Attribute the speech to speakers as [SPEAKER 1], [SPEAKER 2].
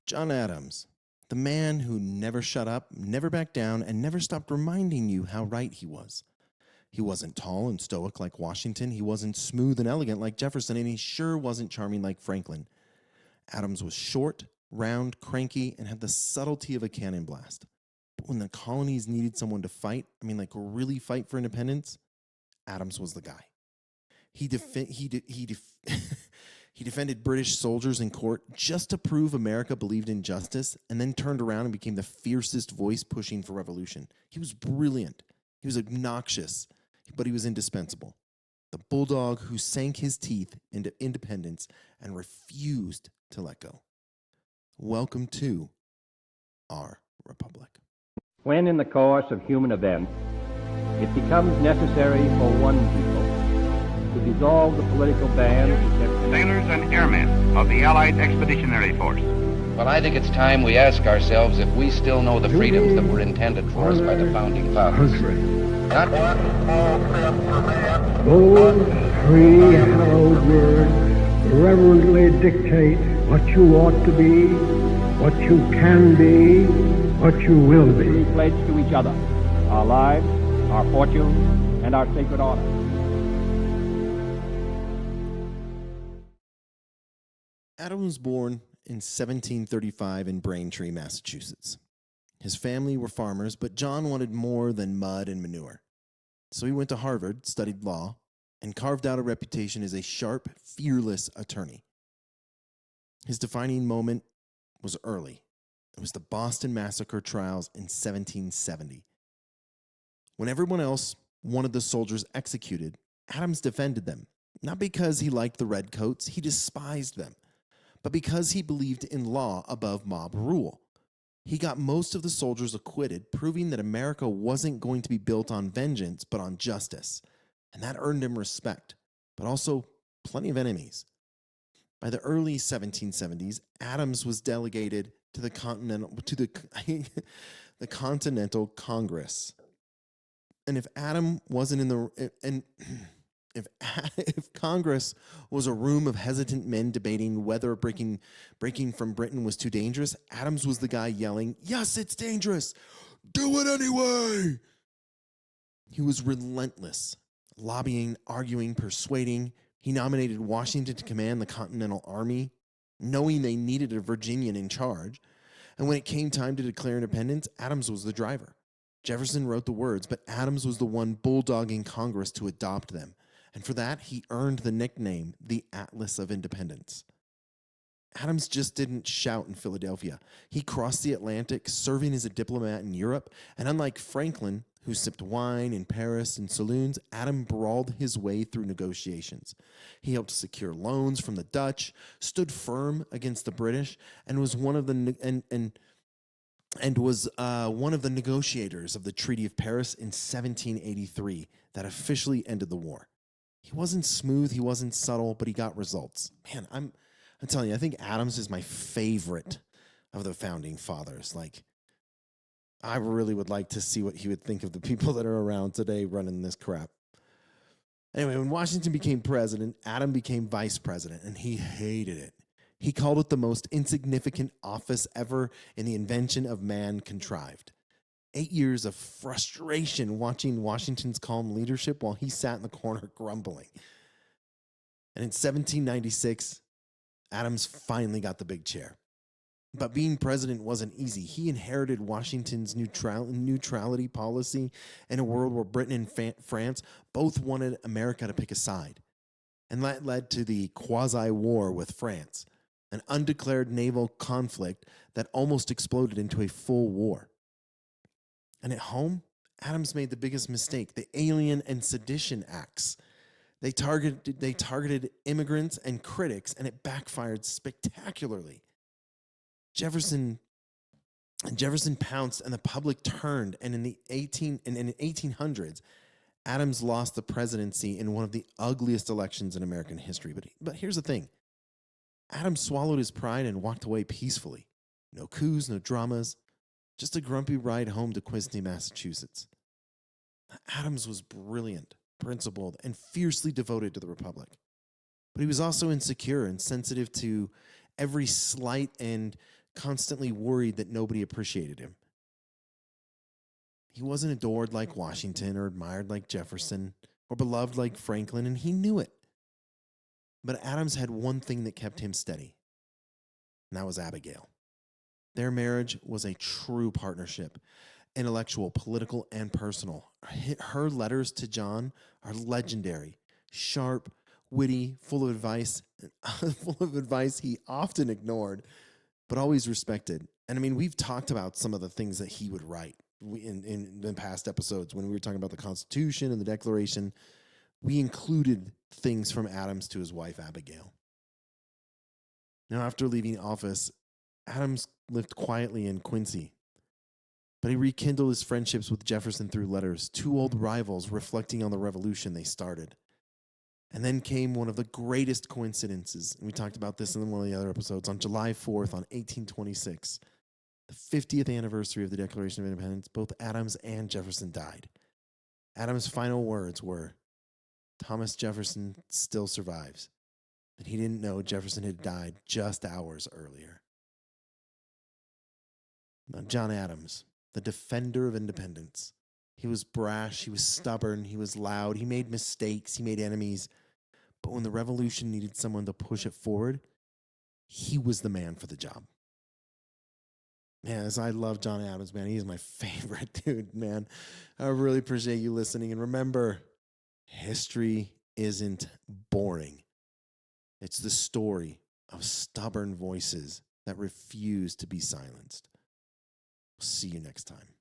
[SPEAKER 1] John Adams, the man who never shut up, never backed down, and never stopped reminding you how right he was. He wasn't tall and stoic like Washington, he wasn't smooth and elegant like Jefferson, and he sure wasn't charming like Franklin. Adams was short, round, cranky, and had the subtlety of a cannon blast. But when the colonies needed someone to fight, like really fight for independence, Adams was the guy. He defended British soldiers in court just to prove America believed in justice, and then turned around and became the fiercest voice pushing for revolution. He was brilliant. He was obnoxious, but he was indispensable. The bulldog who sank his teeth into independence and refused to let go. Welcome to our republic.
[SPEAKER 2] When in the course of human events it becomes necessary for one people to dissolve the political band,
[SPEAKER 3] sailors and airmen of the Allied Expeditionary Force.
[SPEAKER 4] Well, I think it's time we ask ourselves if we still know the freedoms that were intended for us by the founding fathers. Not
[SPEAKER 5] Those three hallowed words reverently dictate what you ought to be, what you can be, what you will be.
[SPEAKER 2] we pledge to each other our lives, our fortunes, and our sacred honor.
[SPEAKER 1] Adams was born in 1735 in Braintree, Massachusetts. His family were farmers, but John wanted more than mud and manure. So he went to Harvard, studied law, and carved out a reputation as a sharp, fearless attorney. His defining moment was early. It was the Boston Massacre trials in 1770. When everyone else wanted the soldiers executed, Adams defended them, not because he liked the redcoats, he despised them, but because he believed in law above mob rule. He got most of the soldiers acquitted, proving that America wasn't going to be built on vengeance, but on justice. And that earned him respect, but also plenty of enemies. By the early 1770s, Adams was delegated to the the Continental Congress. And if Adam wasn't in the if Congress was a room of hesitant men debating whether breaking from Britain was too dangerous, Adams was the guy yelling, "Yes, it's dangerous. Do it anyway." He was relentless, lobbying, arguing, persuading. He nominated Washington to command the Continental Army, knowing they needed a Virginian in charge. And when it came time to declare independence, Adams was the driver. Jefferson wrote the words, but Adams was the one bulldogging Congress to adopt them. And for that, he earned the nickname, the Atlas of Independence. Adams just didn't shout in Philadelphia. He crossed the Atlantic, serving as a diplomat in Europe, and unlike Franklin, who sipped wine in Paris and saloons, Adam brawled his way through negotiations. He helped secure loans from the Dutch, stood firm against the British, and was one of the one of the negotiators of the Treaty of Paris in 1783 that officially ended the war. He wasn't smooth, he wasn't subtle, but he got results. Man, I'm telling you, I think Adams is my favorite of the founding fathers. I really would like to see what he would think of the people that are around today running this crap. Anyway, when Washington became president, Adam became vice president, and he hated it. He called it the most insignificant office ever in the invention of man contrived. 8 years of frustration watching Washington's calm leadership while he sat in the corner grumbling. And in 1796, Adams finally got the big chair. But being president wasn't easy. He inherited Washington's neutrality policy in a world where Britain and France both wanted America to pick a side. And that led to the quasi-war with France, an undeclared naval conflict that almost exploded into a full war. And at home, Adams made the biggest mistake, the Alien and Sedition Acts. They targeted immigrants and critics, and it backfired spectacularly. Jefferson pounced, and the public turned. And in the 1800s, Adams lost the presidency in one of the ugliest elections in American history. But here's the thing: Adams swallowed his pride and walked away peacefully. No coups, no dramas, just a grumpy ride home to Quincy, Massachusetts. Adams was brilliant, principled, and fiercely devoted to the Republic. But he was also insecure and sensitive to every slight and constantly worried that nobody appreciated him. He wasn't adored like Washington or admired like Jefferson or beloved like Franklin, and he knew it. But Adams had one thing that kept him steady, and that was Abigail. Their marriage was a true partnership, intellectual, political, and personal. Her letters to John are legendary, sharp, witty, full of advice he often ignored, but always respected. And I mean, we've talked about some of the things that he would write in past episodes when we were talking about the Constitution and the Declaration. We included things from Adams to his wife, Abigail. Now, after leaving office, Adams lived quietly in Quincy, but he rekindled his friendships with Jefferson through letters, two old rivals reflecting on the revolution they started. And then came one of the greatest coincidences, and we talked about this in one of the other episodes, on July 4th, on 1826, the 50th anniversary of the Declaration of Independence. Both Adams and Jefferson died. Adams' final words were, "Thomas Jefferson still survives," but he didn't know Jefferson had died just hours earlier. Now, John Adams, the defender of independence. He was brash, he was stubborn, he was loud, he made mistakes, he made enemies. But when the revolution needed someone to push it forward, he was the man for the job. Man, as I love John Adams, man, he's my favorite dude, man. I really appreciate you listening. And remember, history isn't boring. It's the story of stubborn voices that refuse to be silenced. See you next time.